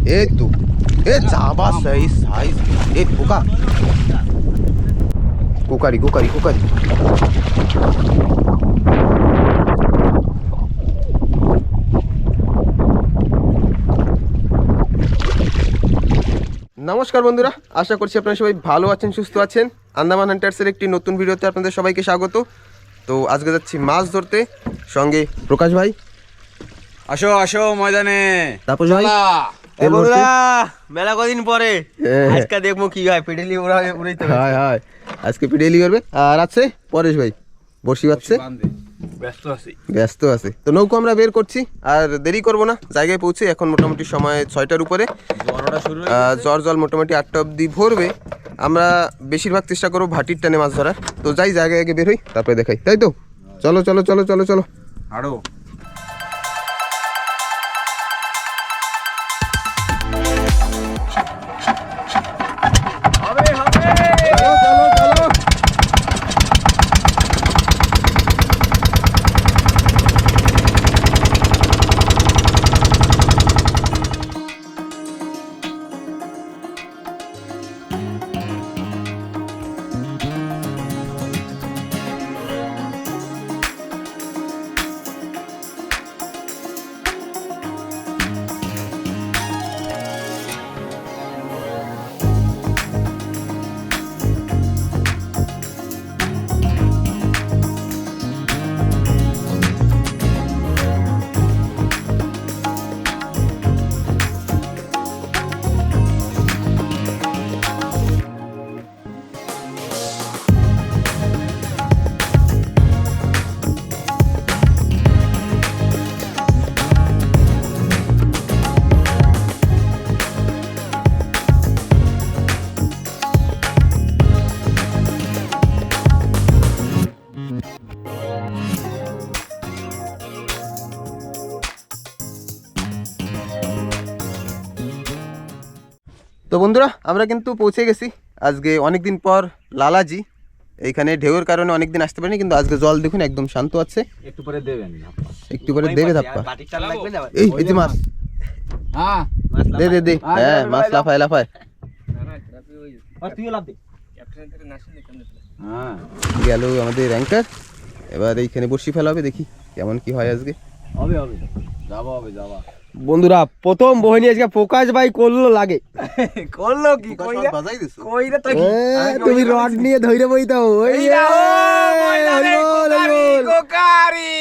এই তো এ জাবা size size এ পোকা কোকারি কোকারি কোকারি নমস্কার বন্ধুরা, আশা করছি আপনারা সবাই ভালো আছেন, সুস্থ আছেন। আন্দামান হান্টার্সের একটি নতুন ভিডিওতে আপনাদের সবাইকে স্বাগত। তো আজকে যাচ্ছি মাছ ধরতে, সঙ্গে প্রকাশ ভাই। আসো আসো ময়দানে। তাপস ভাই মেলা কদিন পরে আজকে দেখবো কি হয়। পিডেলি উড়াইতে হায় হায়, আজকে পিডেলি করবে। আর আছে পরেশ ভাই, বসি বাচ্ছে, ব্যস্ত আছে। তো নৌকো আমরা বের করছি, আর দেরি করব না, জায়গায় পৌঁছে। এখন মোটামুটি সময় 6টার উপরে, জ্বর জল মোটামুটি 8টা অবধি ভরবে। আমরা বেশিরভাগ চেষ্টা করবো ভাটির টানে মাছ ধরার। তো যাই, জায়গায় আগে বের হই, তারপরে দেখাই, তাই তো? চলো চলো চলো চলো চলো আরো তো বন্ধুরা, আমরা কিন্তু পৌঁছে গেছি। আজকে অনেকদিন পর লালাজি এইখানে ঢেউয়ের কারণে অনেকদিন আসতে পারিনি, কিন্তু আজকে জল দেখুন একদম শান্ত আছে। একটু পরে দেবেন, একটু পরে দেবে ধাপ্পা। এই যে মাছ, হ্যাঁ দে দে দে। হ্যাঁ, মাছ লাফায় লাফায়। হ্যাঁ গেল আমাদের অ্যাঙ্কার। এবার এইখানে বসি ফেলা হবে, দেখি কেমন কি হয় আজকে। হবে হবে, যাবা হবে যাবা। বন্ধুরা, প্রথম বহিনী আজকে প্রকাশ ভাই করলো লাগে। করলো কি কইরা বাজাই দিছো? কইরা তো কি তুমি রড নিয়ে ধইরে বইতাও। ওই ময়দানে কোকারি।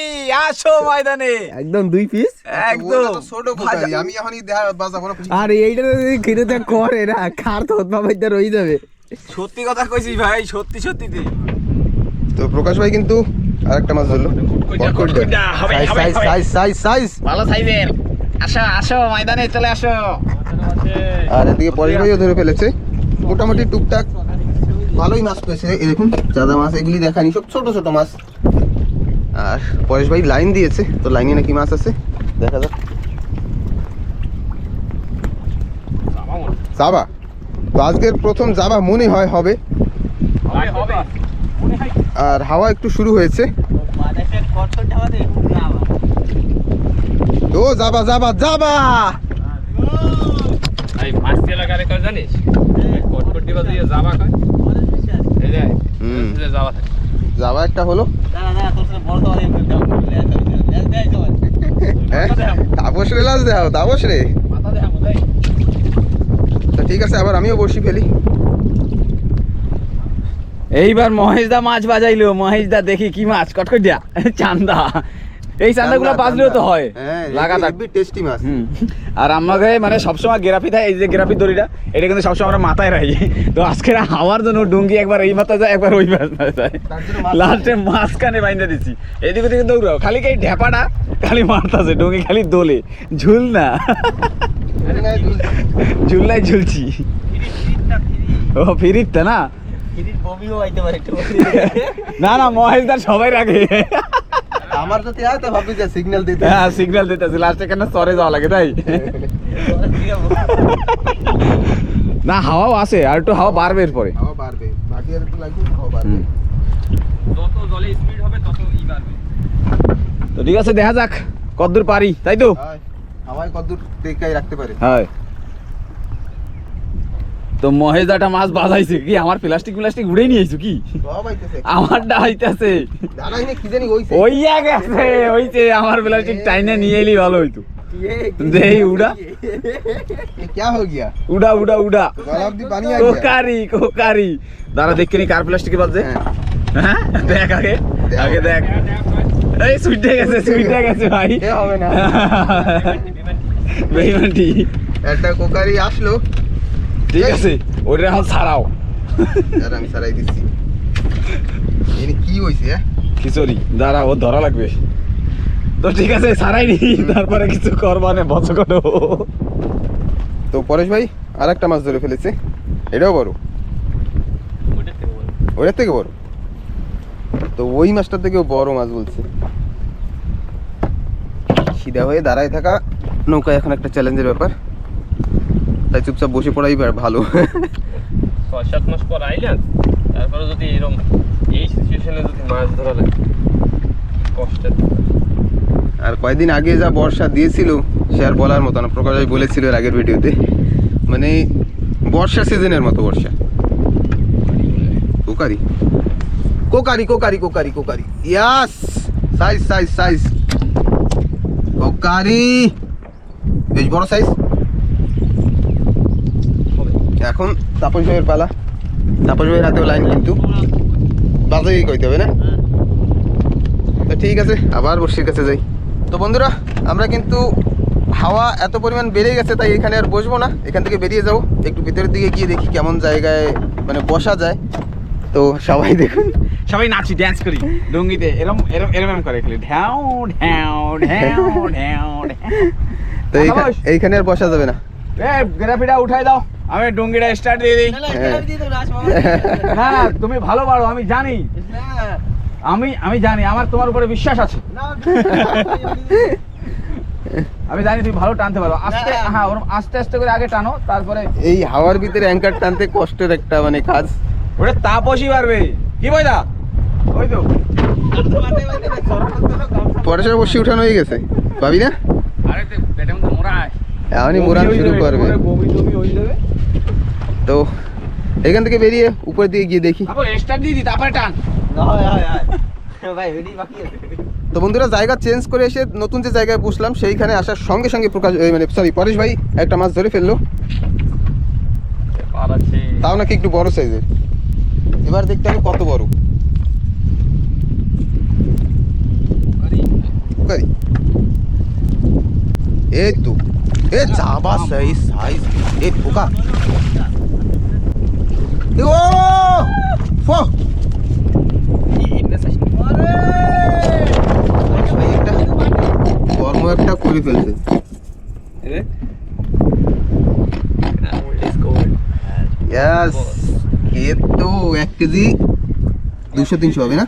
আসো ময়দানে, একদম 2 পিস একদম ছোট কোকারি। আমি এখনই বাজাবো না। আর এইটা ঘিরে তো করে না, খার তো বাবাইতে রই যাবে। সত্যি কথা কইছিস ভাই, সত্যি সত্যি দি। তো প্রকাশ ভাই কিন্তু আরেকটা মাছ ধরলো। সাইজ সাইজ সাইজ সাইজ ভালো সাইজের। আসো আসো ময়দানে চলে আসো। আর এদিকে পরেশ ভাইও ধরে ফেলেছে মোটামুটি টুকটাক, ভালোই মাছ পেয়েছে। এই দেখুন চাঁদা মাছ, এগুলি দেখানি, সব ছোট ছোট মাছ। আর পরেশ ভাই লাইন দিয়েছে, তো লাইনে নাকি মাছ আছে, দেখা যাক। জাবা তো আজকের প্রথম জাবা মনে হয় হবে। আর হাওয়া একটু শুরু হয়েছে। তো যাবা যাবা যাবা। এই মাছটি লাগালে কয় জানিস? কটকটি বাজে যাবা কয়। এই যে যাবা থাকে। যাবা একটা হলো। তাপস রে লাজ দাও, তাপস রে। মাথা দেখা মত। তো ঠিক আছে, আবার আমিও বসি ফেলি। এইবার মহেশদা মাছ বাজাইলো। মহেশদা দেখি কি মাছ, কটকটিয়া চান্দা। এই চান্দাগুলো বাজলেও তো হয়, লাগাতার টেস্টি মাছ। আর আমাকে মানে সবসময় গেরাপি থাকে, এই যে গেরাপি দড়িটা, এটা কিন্তু সবসময় আমরা মাথায় রাখি। তো আজকে হাওয়ার জন্য ডুঙ্গি একবার এই মাথায় যায়, একবার ওই মাথায় যায়। লাস্টে মাঝখানে বাইন্দা দিচ্ছি, এদিকে থেকে দৌড়াও, খালি এই ঢেপাটা খালি মারতাছে, ডুঙ্গি খালি দোলে, ঝুল না ঝুল নাই, ঝুলছি। ও ফিরিতটা না, না না মহেশদার সবাই রাখে। আমার যদি হয় তো ভাবি যে সিগন্যাল দিতে। হ্যাঁ সিগন্যাল দিতেছি, লাস্টে কেন সরে যাওয়া লাগে তাই। না হাওয়াও আছে, আর একটু হাওয়া বাড়বে এরপরে। হাওয়া বাড়বে, বাকি আর একটু লাগবে, হাওয়া বাড়বে। যত জলে স্পিড হবে তত ই বাড়বে। তো ঠিক আছে, দেখা যাক কতদূর পারি, তাই তো। হাওয়ায় কতদূর টেকাই রাখতে পারে। হ্যাঁ তো মহেজাটা মাছ বাজাইছে কি আমার প্লাস্টিক উড়ে নিয়ে আইছো কি সব আইতেছে আমারটা আইতাছে দাঁড়াই না কি জানি হইছে ওইয়া গেছে ওইছে আমার প্লাস্টিক টাইনে নিয়ে এলি ভালো হইতো দেই উড়া ये क्या हो गया উড়া উড়া উড়া गलाब दी पानी आ गया কোকারি দাঁড়া দেখে নি কার প্লাস্টিকে বাজছে হ্যাঁ দেখ আগে আগে দেখ এই সুইটে গেছে ভাই এ হবে না বেইমানটি একটা কোকারি আসলো ঠিক আছে ওটা এখন ছাড়াও আর আমি সারাই দিচ্ছি এনে কি হইছে খিচুড়ি দাঁড়া ও ধরা লাগবে তো ঠিক আছে ছাড়াই নি তারপরে কিছু করবানে বছ করো তো পরেশ ভাই আরেকটা মাছ ধরে ফেলেছে এটাও বড় ওটার থেকে বড় তো ওই মাছটার থেকেও বড় মাছ বলছে সিধা হয়ে দাঁড়ায় থাকা নৌকা এখন একটা চ্যালেঞ্জের ব্যাপার তাই চুপচাপ বসে পড়াই ভালো 6-7 মাস পর আইলেন তারপরে যদি এরকম এই সিচুয়েশনে যদি মাছ ধরা লাগে কষ্টের আর কয়েকদিন আগে যা বর্ষা দিয়েছিল সে আর বলার মতো না প্রকাশ ভাই বলেছিল এর আগের ভিডিওতে মানে বর্ষা সিজনের মতো বর্ষা কোকারি কোকারি কোকারি কোকারি কোকারি ইয়াস সাইজ সাইজ সাইজ কোকারি বেশ বড় সাইজ এখন তাপস ভাইয়ের পালা তাপস ভাইয়ের হাতেও লাইন কিন্তু বাজাই কইতে হবে না তো ঠিক আছে আবার বর্ষির কাছে যাই তো বন্ধুরা আমরা কিন্তু হাওয়া এত পরিমাণ বেড়ে গেছে তাই এখানে আর বসবো না এখান থেকে বেরিয়ে যাবো একটু ভিতরের দিকে গিয়ে দেখি কেমন জায়গায় মানে বসা যায় তো সবাই দেখুন সবাই নাচি ড্যান্স করি ডুঙ্গিতে এরম এরম এরম করে খালি ঢ্যাও ঢ্যাও ঢ্যাও ঢ্যাও তো এইখানে আর বসা যাবে না এ গ্রাফিটা উঠাই দাও আমি ডুঙ্গিটা স্টার্ট দিয়ে দিই হ্যাঁ তুমি ভালো পারো আমি জানি আমি জানি আমার তোমার উপরে বিশ্বাস আছে আমি জানি তুমি ভালো টানতে পারো আস্তে হ্যাঁ ওরকম আস্তে আস্তে করে আগে টানো তারপরে এই হাওয়ার ভিতরে অ্যাঙ্কার টানতে কষ্টের একটা মানে কাজ ওটা তাপসই পারবে কি বইদা ওই তো পরেশের বসি উঠানো হয়ে গেছে পাবি না আরে পেটের মধ্যে মোড়া এখনই মোরান শুরু করবে বমি টমি হয়ে যাবে তো এখান থেকে বেরিয়ে উপর দিকে গিয়ে দেখি তারপর স্টার্ট দিয়ে দি তারপরে টান তো বন্ধুরা জায়গা চেঞ্জ করে এসে নতুন যে জায়গায় বসলাম সেইখানে আসার সঙ্গে সঙ্গে প্রকাশ মানে সরি পরেশ ভাই একটা মাছ ধরে ফেললো পার আছে তাও নাকি একটু বড় সাইজের এবার দেখতে হবে কত বড় কোকারি এই তো এ জাবা সাইজ সাইজ এ পোকা ও ফো কর্ম একটা করে ফেলছে ইয়াস এ তো 1 কেজি 200-300 হবে না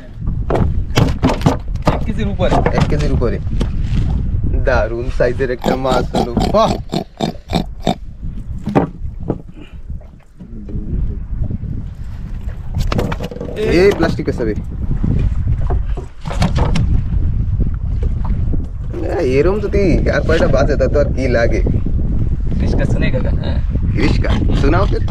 1 কেজির উপরে 1 কেজির উপরে দারুন সাইজের একটা মাছ হলো বাহ এই প্লাস্টিক পেছাবে এরম যদি আর কয়টা বাজে তা তো আর কি লাগে इसका सुनेगा हां इसका सुनाओ फिर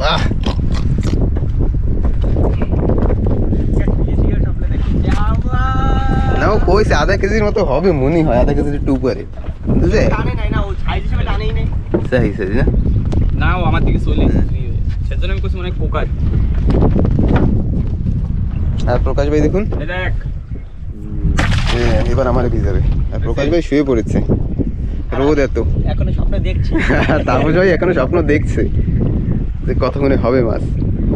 वाह না ও কইছে আধা কেজির মতো হবে মনে হয় আধা কেজির একটু উপরে বুঝলে সাহি সাহি না না ও আমার দিকে চলে সেজন্য আমি কইছি মনে হয় কোকার আর প্রকাশ ভাই দেখুন এই দেখ এবার আমার ভিজাবে আর প্রকাশ ভাই শুয়ে পড়েছে রোদ এত এখনো স্বপ্ন দেখছি তাপস ভাই এখনো স্বপ্ন দেখছে যে কতক্ষণে হবে মাছ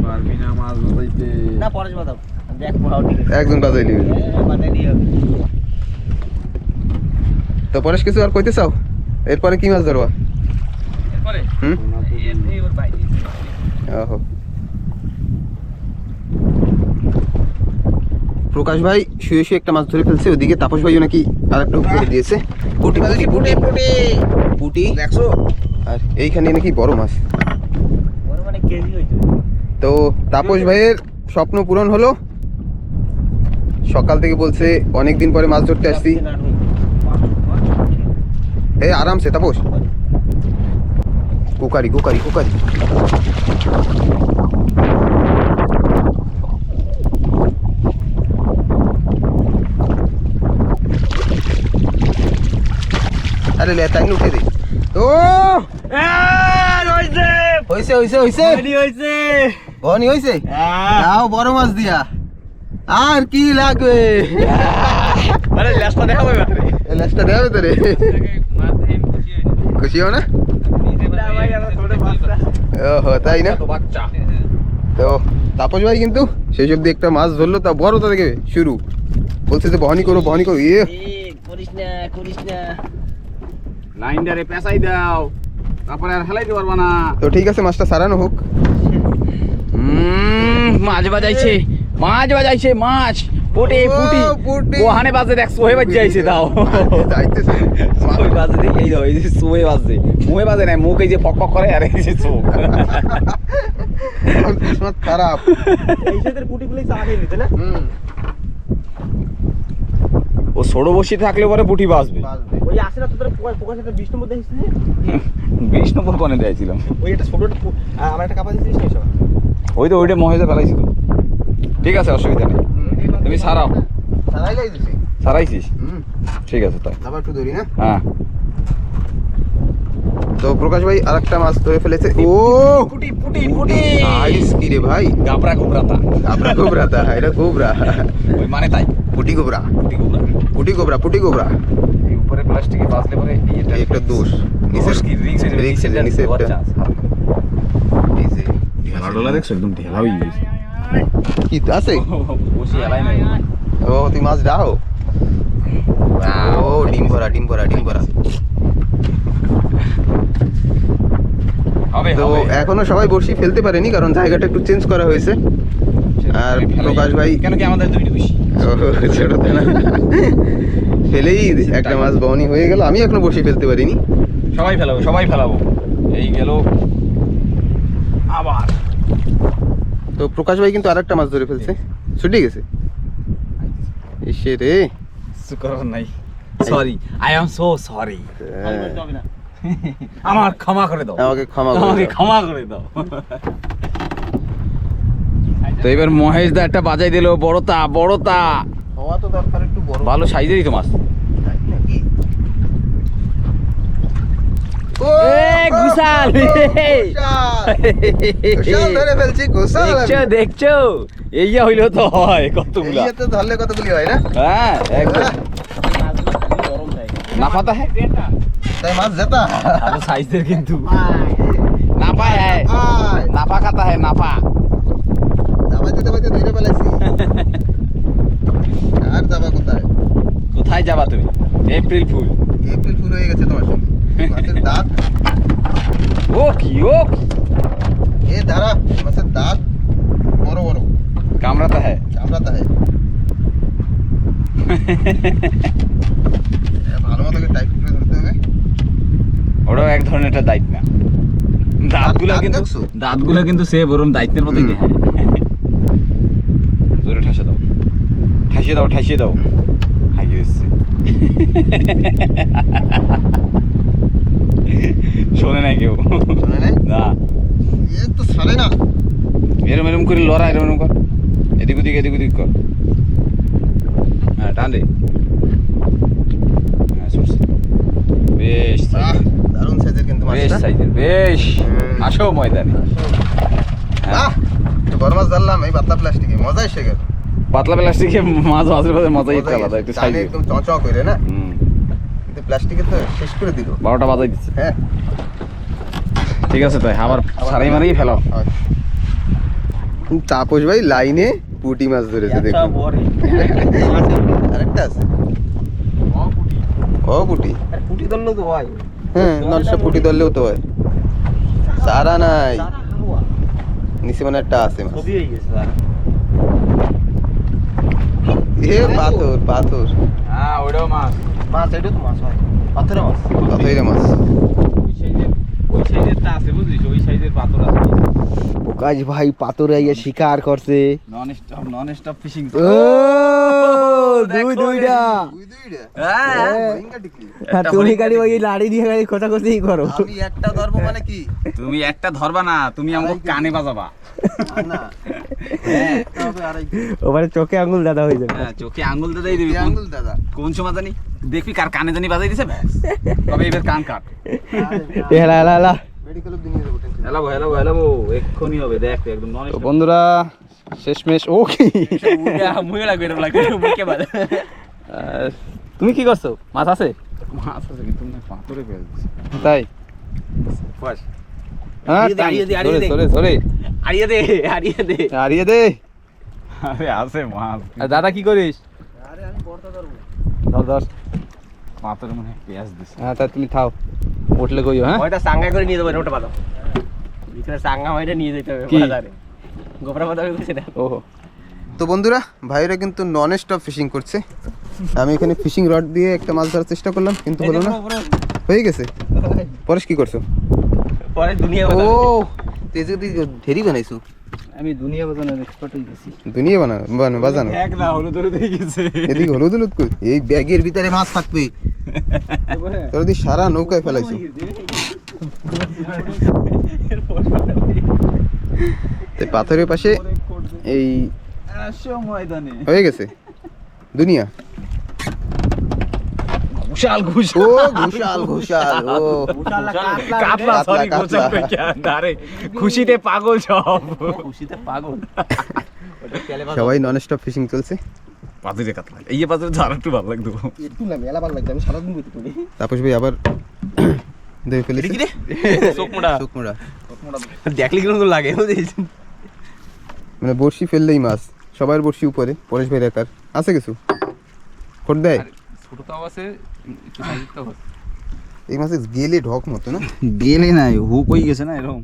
পারবি না মাছ ধরতে না পরেশ বাদাম দেখ ভাও ঠিক আছে একজন বাজাই নিবে বাদাই দিও তো পরেশ কিছু আর কইতে চাও এরপরে কি মাছ ধরবা এরপরে হুম এই ওর বাইরে ওহো প্রকাশ ভাই শুয়ে শুয়ে একটা মাছ ধরে ফেলছে ওদিকে তাপস ভাইও নাকি আর একটা উপরে দিয়েছে পুটি পুটি পুটি পুটি পুটি 100 আর এইখানে নাকি বড় মাছ ওর মানে কেজি হইছে তো তাপস ভাইয়ের স্বপ্ন পূরণ হলো সকাল থেকে বলছে অনেক দিন পরে মাছ ধরতে আসছি। এই আরামসে তাপস, কুকারি কুকারি কুকারি। আরে লে তাই উঠে দে। ও হইছে হইছে হইছে বনি হইছে। যাও বড় মাছ দিয়া, আর কি লাগবে? আরে লেজটা দেখাবো এবারে। এই লেজটা দেবে তো রে, মাছ ধরে আমি খুশি হই না। খুশি হও না? না ভাই, আমার ছোট বাচ্চা। ওহো তাই না? তো বাচ্চা। তো তাপস ভাই কিন্তু সেই সব দিয়ে একটা মাছ ধরলো, তা বড়টা থেকে শুরু বলছে যে বহনি করো বহনি করো। ইয়ে করিস না লাইনটারে পেঁচাই দাও, তারপরে আর হেলাইতে পারবা না। তো ঠিক আছে, মাছটা সারানো হোক। মাছ বাজাইছে, মাছ পুটি ও, পুটি পুটি। ওহানে বাজে দেখ, সোহে বাজাইছে দাও। যাইতেছে। সোহে বাজে দেখ, এই দাও, এই যে সোহে বাজে, মুহে বাজে না, মুখ এই যে ফক ফক করে, আর এই যে চোখ। আমার কিসমত খারাপ। হুম, ও ছোট বসি থাকলে পরে পুটি বাজবে। বাজবে। বিশ নম্বর কনে দিয়েছিলাম, ওই তো ওইটা মহেজে ফেলাইছিল। ঠিক আছে, অসুবিধা নেই, তুমি সারাও। সারাইলাই দিছি। সারাইছিস? হুম, ঠিক আছে তাই। আবার একটু ধরি না। হ্যাঁ, তো প্রকাশ ভাই আরেকটা মাছ ধরে ফেলেছে। ও পুটি পুটি পুটি সাইজ কি রে ভাই? গাবরা গোবরাতা, আপনার গোবরা তা, এটা গোবরা। ওই মানে তাই পুটি গোবরা, পুটি গোবরা। পুটি গোবরা, পুটি গোবরা। এই উপরে প্লাস্টিকে বাজলে পরে এইটা এই একটা দোষ। নিচের কি রিক্স রিক্সের নিচে একটা। এই যে ঢেলা দেখছো, একদম ঢেলা হয়ে গেছে। কি আছে? বসি এলাই নাই। ও তুই মাছ দাও। ও ডিম ভরা ডিম ভরা ডিম ভরা। হবে তো হবে। এখনো সবাই বড়শি ফেলতে পারেনি, কারণ জায়গাটা একটু চেঞ্জ করা হয়েছে। আর প্রকাশ ভাই কেন কি আমাদের দুইটা বেশি? ছোট তো না, ফেলেই একটা মাছ বহনি হয়ে গেল। আমি এখনো বড়শি ফেলতে পারিনি। সবাই ফেলাবো, সবাই ফেলাবো। এই গেল আবার। তো প্রকাশ ভাই কিন্তু আরেকটা মাছ ধরে ফেলছে, ছুটে গেছে। ইসে রে, সুকর নাই, sorry, I am so sorry. আমার ক্ষমা করে দাও, আমাকে ক্ষমা করে আমাকে দাও। ক্ষমা করে দাও। তো এবার মহেশ দা একটা বাজাই দিল, বড়তা বড়তা, হওয়া তো দরকার একটু বড়। ভালো সাইজেরই তো মাছ। তাই নাকি? ও ঘুষাল, ঘোষাল ধরে ফেলছি, ঘোষাল আমি। দেখছো দেখছো, এই হইলো তো হয় কতগুলা। এই তো ধরলে কতগুলি হয় না? হ্যাঁ একদম নাফাতা হ্যাঁ, তাই মাছ জেতা। ভালো সাইজের কিন্তু নাফা হ্যাঁ, আয়, নাফা খাতা হ্যাঁ, নাফা। দাবাইতে দাবাইতে ধরে ফেলাইছি। আর যাবা কোথায়? কোথায় যাবা তুমি? April fool. এপ্রিল ফুল হয়ে গেছে তোমার সঙ্গে। মাছের দাঁত, ও কি ও কি, এ দাঁড়া, মাছের দাঁত বড় বড়, কামড়াতা হ্যাঁ। চামড়াতে হয়। ভালো মতো টাইট করে ধরতে হবে। ওটাও এক ধরনের একটা দায়িত্ব না, দাঁতগুলো দাঁত কিন্তু, দেখছো? দাঁতগুলো কিন্তু সে বরং দায়িত্বের মতোই নেই। জোরে ঠাসে দাও, ঠাসিয়ে দাও, ঠাসিয়ে দাও। হাগিয়ে এসছে, শোনে নাই কেউ, শোনে নাই? না। এ তো ছাড়ে না। এরম এরম করে লড়া, এরম এরম কর, এদিক ওদিক কর। হ্যাঁ টান দে, হ্যাঁ সরছে, বেশ আহ, দারুণ সাইজের কিন্তু বেশ মাছটা। সাইজের, বেশ। হুম। আসো ময়দানে। বাহ, একটু বড় মাছ ধরলাম এই পাতলা প্লাস্টিকে, মজা এসে গেল। পাতলা প্লাস্টিকে মাছ মাঝে মাঝে মজাই একটু আলাদা, একটু সাইজ। একদম চঁচ করে না, কিন্তু প্লাস্টিকে তো শেষ করে দিল। 12টা বাজাই দিচ্ছে। হ্যাঁ, ঠিক আছে তাই, আবার সারাই মারেই ফেলাও। তাপস ভাই লাইনে পুঁটি মাছ ধরেছে, দেখুন। আরেকটা আছে, ও পুঁটি। পুটি ধরলেও তো হয়। হ্যাঁ, নলসা পুঁটি ধরলেও তো হয়। সারা নাই, নিচে মানে একটা আছে মাছ। এ পাথর পাথর, হ্যাঁ ওইটাও মাছ। মাছ এটা তো মাছ হয়, পাথরের মাছ। পাথরের মাছ। ওই সাইজেরটা আছে বুঝলিস, ওই সাইজের পাথর আছে। প্রকাশ ভাই পাথরে আইয়া শিকার করছে। Non stop fishing. ও দুইটা আর তুমি খালি ওই লাড়ি দিয়ে খালি খোঁচাখুচি করো। আমি একটা ধরবো মানে কি? তুমি একটা ধরবা না, তুমি আমাকে কানে বাজাবা। না ওখানে চোখে আঙুল দাদা হয়ে যাবে। হ্যাঁ, চোখে আঙ্গুল দাদাই দিবি। আঙ্গুল দাদা কোন সময় জানি দেখবি কার কানে জানি বাজাই দিছে, ব্যাস তবে এবার কান কাট। হেলা হেলা হেলা। মেডিকেল অবধি নিয়ে যাবো, টেনশন হেলাবো হেলাবো হেলাবো, এক্ষুনি হবে, দেখ একদম নন স্টপ। বন্ধুরা শেষমেশ ও কি মুখে লাগবে, এরকম লাগবে মুখে বাজে। তুমি কি করছো? মাছ আছে? মাছ আছে কিন্তু না, পাথরে ফেল দিছে। তাই বাস হ্যাঁ আড়িয়ে দে, আড়িয়ে দে। সরে সরে আড়িয়ে দে, আড়িয়ে দে। হারিয়ে দে। আরে আছে মাছ। আর দাদা কি করিস? আরে আমি বর্তা ধরবো। ধর ধর। পাথরে মনে হয় পেঁয়াজ দিছে। হ্যাঁ তা তুমি থাও, উঠলে কইও। হ্যাঁ ওইটা সাঙ্গা করে নিয়ে যাবো, ওটা বাদা ভিতরে সাঙ্গা ওইটা নিয়ে যেতে হবে কি? বাজারে। গোবরা বাদা হয়েছে না। ও তো বন্ধুরা, ভাইরা কিন্তু নন স্টপ ফিশিং করছে। আমি এখানে ফিশিং রড দিয়ে একটা মাছ ধরার চেষ্টা করলাম, কিন্তু হলো না। হয়ে গেছে। পরেশ কি করছো? পরে দুনিয়া ও বাদা তুই যদি ঢেরি বানাইছো, আমি দুনিয়া বাজানোর এক্সপার্ট হয়ে গেছি। দুনিয়া বাজানো। এক না হলুদ হলুদ হয়ে গেছে। এদিকে হলুদ হলুদ কই? এই ব্যাগের ভিতরে মাছ থাকবে। তোর যদি সারা নৌকায় ফেলাইছো। তো পাথরের পাশে এই ময়দানে হয়ে গেছে দুনিয়া। ঘুষাল ও ঘুষাল ঘুষাল, ও কাতলা, সরি কাতলা। ঘুষাল কই আরে খুশিতে পাগল সব। খুশিতে পাগল। সবাই নন স্টপ ফিশিং চলছে। পাথরে কাতলা, এই পাথরে তো আর একটু ভালো লাগতো। একটু না মেলা ভালো লাগবে, আমি সারাদিন বইতে করি। তাপস ভাই আবার ধরে ফেলেছে। চোখমোড়া শুকনোড়া। দেখলে কিরকম লাগে বুঝিস? মানে বড়শি ফেললেই মাছ, সবার বড়শি উপরে, পরেশ ভাই একার আছে কিছু খোট দেয়। ছোট তাও আছে, একটু সাইজের তাও আছে। এই মাছে গেলে ঢক মতো না। গেলে নাই, হুক হয়ে গেছে না এরকম।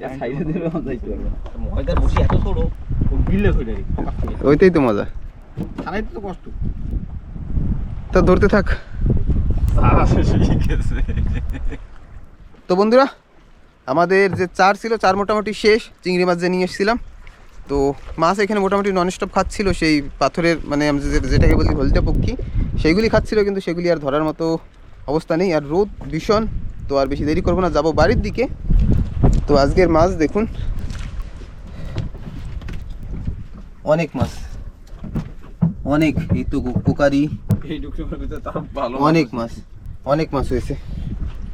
এর সাইডে দিলে যাইতে পারবে না। ময়দার বসি এত ছোট, ও গিলে হয়ে যায়। ওইটাই তো মজা। সারাই তো কষ্ট। তো ধরতে থাক। সারা শেষ হয়ে গেছে। তো বন্ধুরা, আমাদের যে চার ছিল, চার মোটামুটি শেষ। চিংড়ি মাছ যে নিয়ে এসেছিলাম, তো মাছ এখানে মোটামুটি নন স্টপ খাচ্ছিল। সেই পাথরের মানে আমি যেটাকে বলি হলদে পক্ষী, সেইগুলি খাচ্ছিল, কিন্তু সেগুলি আর ধরার মতো অবস্থা নেই। আর রোদ ভীষণ, তো আর বেশি দেরি করবো না, যাবো বাড়ির দিকে। তো আজকের মাছ দেখুন, অনেক মাছ, অনেক। এই তো পোকারি, এই ডুকরোর ভিতরে তার ভালো অনেক মাছ, অনেক মাছ হয়েছে।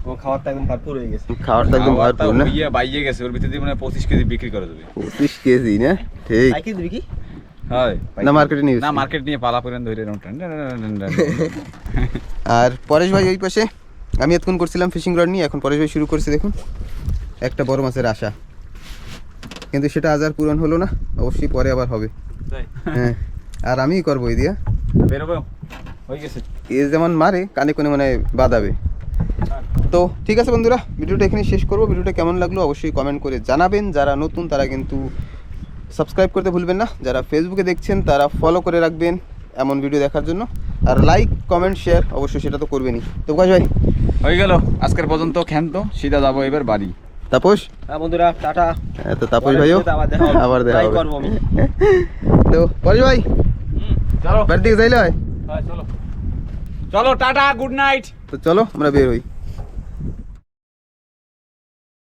ও খাওয়ারটা একদম ভরপুর হয়ে গেছে। খাওয়ারটা একদম ভরপুর না? ইয়ে বাইয়ে গেছে, ওর ভিতরে দিয়ে মানে 25 কেজি বিক্রি করে দেবে। 25 কেজি না? ঠিক সাইকেল দিবি কি? হয় না, মার্কেটে নিয়ে না, মার্কেট নিয়ে পালা পর্যন্ত ধরে এরকম টান টান টান টান টান। আর পরেশ ভাই ওই পাশে, আমি এতক্ষণ করছিলাম ফিশিং রড নিয়ে, এখন পরেশ ভাই শুরু করছে। দেখুন একটা বড় মাছের আশা, কিন্তু সেটা আজ আর পূরণ হলো না। অবশ্যই পরে আবার হবে। তাই হ্যাঁ, আর আমিই করবো এই দিয়া। বেরোবো হয়ে গেছে। এ যেমন মারে কানে কোনে মানে বাদাবে। তো ঠিক আছে বন্ধুরা, ভিডিওটা এখানে শেষ করবো। ভিডিওটা কেমন লাগলো অবশ্যই কমেন্ট করে জানাবেন। যারা নতুন তারা কিন্তু সাবস্ক্রাইব করতে ভুলবেন না। যারা ফেসবুকে দেখছেন তারা ফলো করে রাখবেন এমন ভিডিও দেখার জন্য। আর লাইক কমেন্ট শেয়ার অবশ্যই সেটা তো করবেনই। তো কাজ ভাই হয়ে গেল আজকের পর্যন্ত, ক্ষান্ত সিধা যাবো এবার বাড়ি। তাপস, হ্যাঁ বন্ধুরা, টাটা। তো তাপস ভাইও আবার দেখা হবে। করবো আমি। তো পরেশ ভাই চলো বাড়ির দিকে যাইলে হয়। চলো চলো, টাটা, গুড নাইট। তো চলো আমরা বের হই।